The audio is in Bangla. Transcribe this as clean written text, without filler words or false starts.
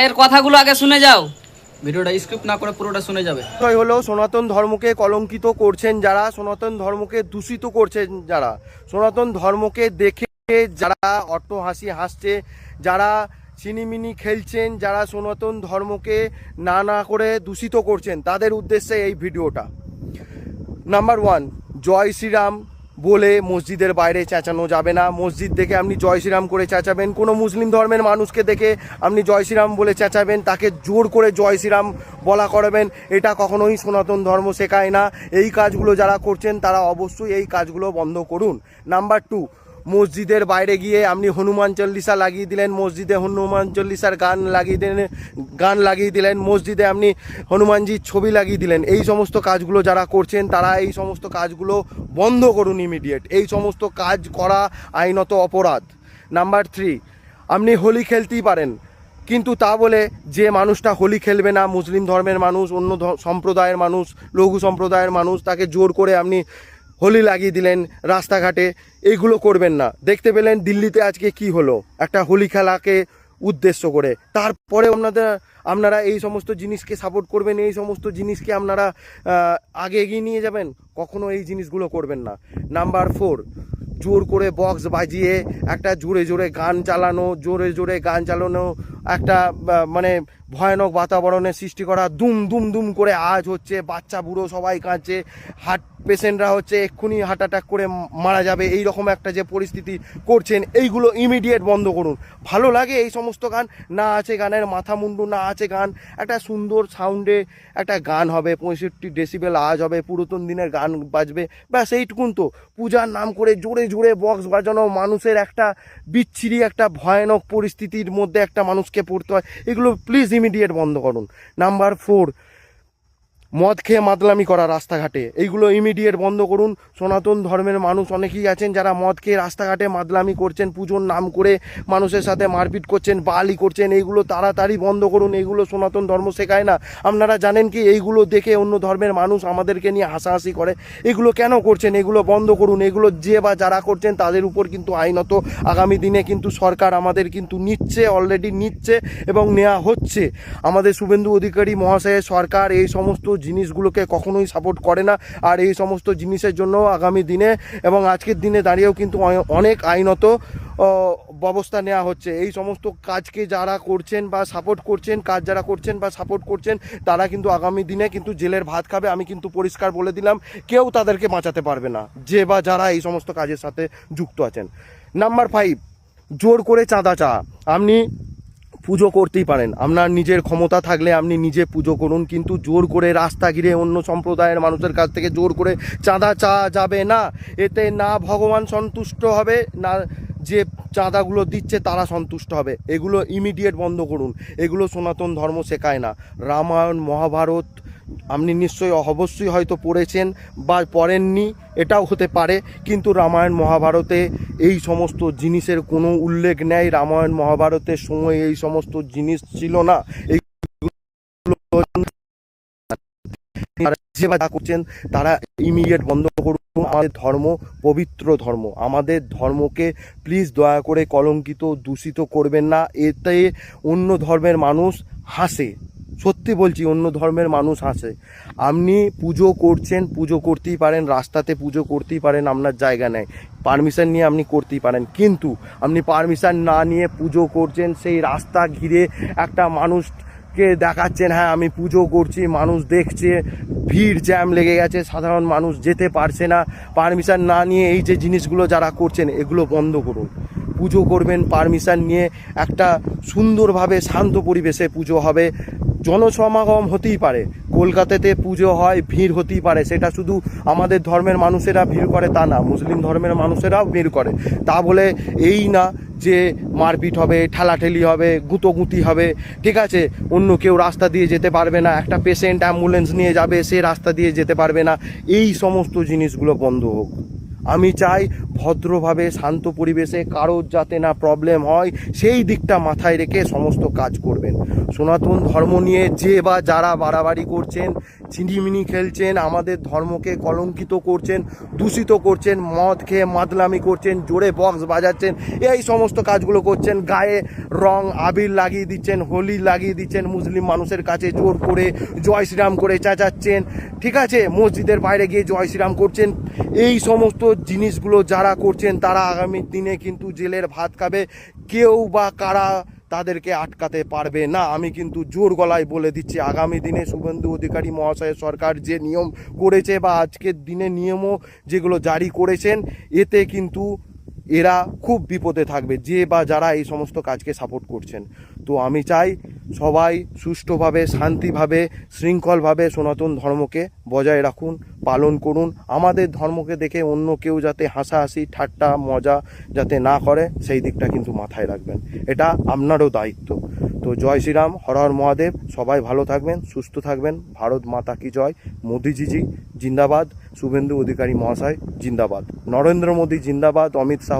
ভাইয়ের কথাগুলো আগে শুনে যাও। ভিডিওটা স্ক্রিপ্ট না করে পুরোটা শুনে যাবে। হলো সনাতন ধর্মকে কলঙ্কিত করছেন যারা, সনাতন ধর্মকে দূষিত করছেন যারা, সনাতন ধর্মকে দেখে যারা অট্টহাসি হাসছে, যারা চিনিমিনি খেলছেন, যারা সনাতন ধর্মকে না করে দূষিত করছেন, তাদের উদ্দেশ্যে এই ভিডিওটা। নাম্বার 1, জয় শ্রীরাম বলে মসজিদের বাইরে চেঁচানো যাবে না। মসজিদ দেখে আপনি জয় শ্রীরাম করে চেঁচাবেন, কোনো মুসলিম ধর্মের মানুষকে দেখে আপনি জয় শ্রীরাম বলে চেঁচাবেন, তাকে জোর করে জয় শ্রীরাম বলা করাবেন, এটা কখনোই সনাতন ধর্ম শেখায় না। এই কাজগুলো যারা করছেন তারা অবশ্যই এই কাজগুলো বন্ধ করুন। নাম্বার 2, মসজিদের বাইরে গিয়ে আপনি হনুমান চল্লিশা লাগিয়ে দিলেন, মসজিদে হনুমান চল্লিশার গান লাগিয়ে দিলেন, মসজিদে আপনি হনুমানজির ছবি লাগিয়ে দিলেন। এই সমস্ত কাজগুলো যারা করছেন তারা এই সমস্ত কাজগুলো বন্ধ করুন ইমিডিয়েট। এই সমস্ত কাজ করা আইনত অপরাধ। নাম্বার 3, আপনি হোলি খেলতেই পারেন, কিন্তু তা বলে যে মানুষটা হোলি খেলবে না, মুসলিম ধর্মের মানুষ, অন্য সম্প্রদায়ের মানুষ, লঘু সম্প্রদায়ের মানুষ, তাকে জোর করে আপনি হোলি লাগিয়ে দিলেন রাস্তাঘাটে, এইগুলো করবেন না। দেখতে পেলেন দিল্লিতে আজকে কি হলো, একটা হোলি খেলাকে উদ্দেশ্য করে। তারপরে আপনারা এই সমস্ত জিনিসকে সাপোর্ট করবেন, এই সমস্ত জিনিসকে আপনারা আগে এগিয়ে নিয়ে যাবেন, কখনো এই জিনিসগুলো করবেন না। নাম্বার 4, জোর করে বক্স বাজিয়ে একটা জোরে জোরে গান চালানো, একটা মানে ভয়ানক বাতাবরণের সৃষ্টি করা, দুম দুম দুম করে আওয়াজ হচ্ছে, বাচ্চা বুড়ো সবাই কাঁদছে, হার্ট পেশেন্টরা হচ্ছে এক্ষুনি হার্ট অ্যাটাক করে মারা যাবে, এই রকম একটা যে পরিস্থিতি করছেন, এইগুলো ইমিডিয়েট বন্ধ করুন। ভালো লাগে এই সমস্ত গান, না আছে গানের মাথা মুন্ডু, না আছে গান, একটা সুন্দর সাউন্ডে একটা গান হবে, 65 ডেসিবেল আওয়াজ হবে, পুরাতন দিনের গান বাজবে, ব্যাস এইটুকুন তো। পূজার নাম করে জোরে জোরে বক্স বাজানো, মানুষের একটা বিচ্ছিরি একটা ভয়ানক পরিস্থিতির মধ্যে একটা মানুষকে পড়তে হয়, এগুলো প্লিজ ইমিডিয়েট বন্ধ করুন। নাম্বার 4, মদ খেয়ে মাতলামি করা রাস্তাঘাটে, এইগুলো ইমিডিয়েট বন্ধ করুন। সনাতন ধর্মের মানুষ অনেকেই আছেন যারা মদ খেয়ে রাস্তাঘাটে মাতলামি করছেন, পুজোর নাম করে মানুষের সাথে মারপিট করছেন, বালি করছেন, এইগুলো তাড়াতাড়ি বন্ধ করুন। এইগুলো সনাতন ধর্ম শেখায় না। আপনারা জানেন কি, এইগুলো দেখে অন্য ধর্মের মানুষ আমাদেরকে নিয়ে হাসাহাসি করে, এগুলো কেন করছেন? এগুলো বন্ধ করুন। এগুলো যে বা যারা করছেন তাদের উপর কিন্তু আইনত আগামী দিনে কিন্তু সরকার আমাদের কিন্তু নিচ্ছে, অলরেডি নিচ্ছে এবং নেওয়া হচ্ছে। আমাদের শুভেন্দু অধিকারী মহাশয়ের সরকার এই সমস্ত জিনিসগুলোকে কখনোই সাপোর্ট করে না, আর এই সমস্ত জিনিসের জন্য আগামী দিনে এবং আজকের দিনে দাঁড়িয়েও কিন্তু অনেক আইনত ব্যবস্থা নেওয়া হচ্ছে। এই সমস্ত কাজকে যারা করছেন বা সাপোর্ট করছেন, তারা কিন্তু আগামী দিনে কিন্তু জেলের ভাত খাবে। আমি কিন্তু পরিষ্কার বলে দিলাম, কেউ তাদেরকে বাঁচাতে পারবে না, যে বা যারা এই সমস্ত কাজের সাথে যুক্ত আছেন। নাম্বার 5, জোর করে চাঁদা আপনি পুজো করতেই পারেন, আপনার নিজের ক্ষমতা থাকলে আপনি নিজে পুজো করুন, কিন্তু জোর করে রাস্তা ঘিরে অন্য সম্প্রদায়ের মানুষের কাছ থেকে জোর করে চাঁদা চাওয়া যাবে না। এতে না ভগবান সন্তুষ্ট হবে, না যে চাঁদাগুলো দিচ্ছে তারা সন্তুষ্ট হবে। এগুলো ইমিডিয়েট বন্ধ করুন। এগুলো সনাতন ধর্ম শেখায় না। রামায়ণ মহাভারত আপনি অবশ্যই হয়তো পড়েছেন বা পড়েননি, এটাও হতে পারে, কিন্তু রামায়ণ মহাভারতে এই সমস্ত জিনিসের কোনো উল্লেখ নেই। রামায়ণ মহাভারতের সময় এই সমস্ত জিনিস ছিল না। যে করছেন তারা ইমিডিয়েট বন্ধ করুন। আমাদের ধর্ম পবিত্র ধর্ম, আমাদের ধর্মকে প্লিজ দয়া করে কলঙ্কিত দূষিত করবেন না। এতে অন্য ধর্মের মানুষ হাসে, সত্যি বলছি, অন্য ধর্মের মানুষ হাসে। আপনি পুজো করছেন, পুজো করতেই পারেন, রাস্তাতে পুজো করতেই পারেন, আপনার জায়গা নেই, পারমিশন নিয়ে আপনি করতেই পারেন, কিন্তু আপনি পারমিশন না নিয়ে পুজো করছেন, সেই রাস্তা ঘিরে একটা মানুষকে দেখাচ্ছেন হ্যাঁ আমি পুজো করছি, মানুষ দেখছে, ভিড় জ্যাম লেগে গেছে, সাধারণ মানুষ যেতে পারছে না, পারমিশন না নিয়ে এই যে জিনিসগুলো যারা করছেন এগুলো বন্ধ করুন। পুজো করবেন পারমিশন নিয়ে, একটা সুন্দরভাবে শান্ত পরিবেশে পুজো হবে, জনসমাগম হতেই পারে, কলকাতাতে পুজো হয়, ভিড় হতেই পারে, সেটা শুধু আমাদের ধর্মের মানুষেরা ভিড় করে তা না, মুসলিম ধর্মের মানুষেরাও ভিড় করে। তা বলে এই না যে মারপিট হবে, ঠেলাঠেলি হবে, গুঁতোগুঁতি হবে, ঠিক আছে, অন্য কেউ রাস্তা দিয়ে যেতে পারবে না, একটা পেশেন্ট অ্যাম্বুলেন্স নিয়ে যাবে, সে রাস্তা দিয়ে যেতে পারবে না, এই সমস্ত জিনিসগুলো বন্ধ হোক। আমি চাই ভদ্রভাবে শান্ত পরিবেশে কারোর যাতে না প্রবলেম হয় সেই দিকটা মাথায় রেখে সমস্ত কাজ করবেন। সনাতন ধর্ম নিয়ে যে বা যারা বাড়াবাড়ি করছেন, ছিনিমিনি খেলছেন, আমাদের ধর্মকে কলঙ্কিত করছেন, দূষিত করছেন, মদ খেয়ে মাতলামি করছেন, জোরে বক্স বাজাচ্ছেন, এই সমস্ত কাজগুলো করছেন, গায়ে রং আবির লাগিয়ে দিচ্ছেন, হোলি লাগিয়ে দিচ্ছেন, মুসলিম মানুষের কাছে জোর করে জয় শ্রীরাম করে চেঁচাচ্ছেন, ঠিক আছে, মসজিদের বাইরে গিয়ে জয় শ্রীরাম করছেন, এই সমস্ত জিনিসগুলো যারা করছেন তারা আগামী দিনে কিন্তু জেলের ভাত খাবে। কেউ বা কারা তাদেরকে আটকাতে পারবে না। আমি কিন্তু জোর গলায় বলে দিচ্ছি, আগামী দিনে শুভেন্দু অধিকারী মহাশয়ের সরকার যে নিয়ম করেছে বা আজকের দিনে নিয়মও যেগুলো জারি করেছেন, এতে কিন্তু এরা খুব বিপদে থাকবে, যে বা যারা এই সমস্ত কাজকে সাপোর্ট করছেন। তো আমি চাই সবাই সুষ্ঠুভাবে, শান্তিভাবে, শৃঙ্খলভাবে সনাতন ধর্মকে বজায় রাখুন, পালন করুন। আমাদের ধর্মকে দেখে অন্য কেউ যাতে হাসাহাসি ঠাট্টা মজা যাতে না করে সেই দিকটা কিন্তু মাথায় রাখবেন, এটা আপনারও দায়িত্ব। তো জয় শ্রীরাম, হর হর মহাদেব, সবাই ভালো থাকবেন, সুস্থ থাকবেন। ভারত মাতা কি জয়, মোদিজিজি জিন্দাবাদ, শুভেন্দু অধিকারী মহাশয় জিন্দাবাদ, নরেন্দ্র মোদী জিন্দাবাদ, অমিত শাহ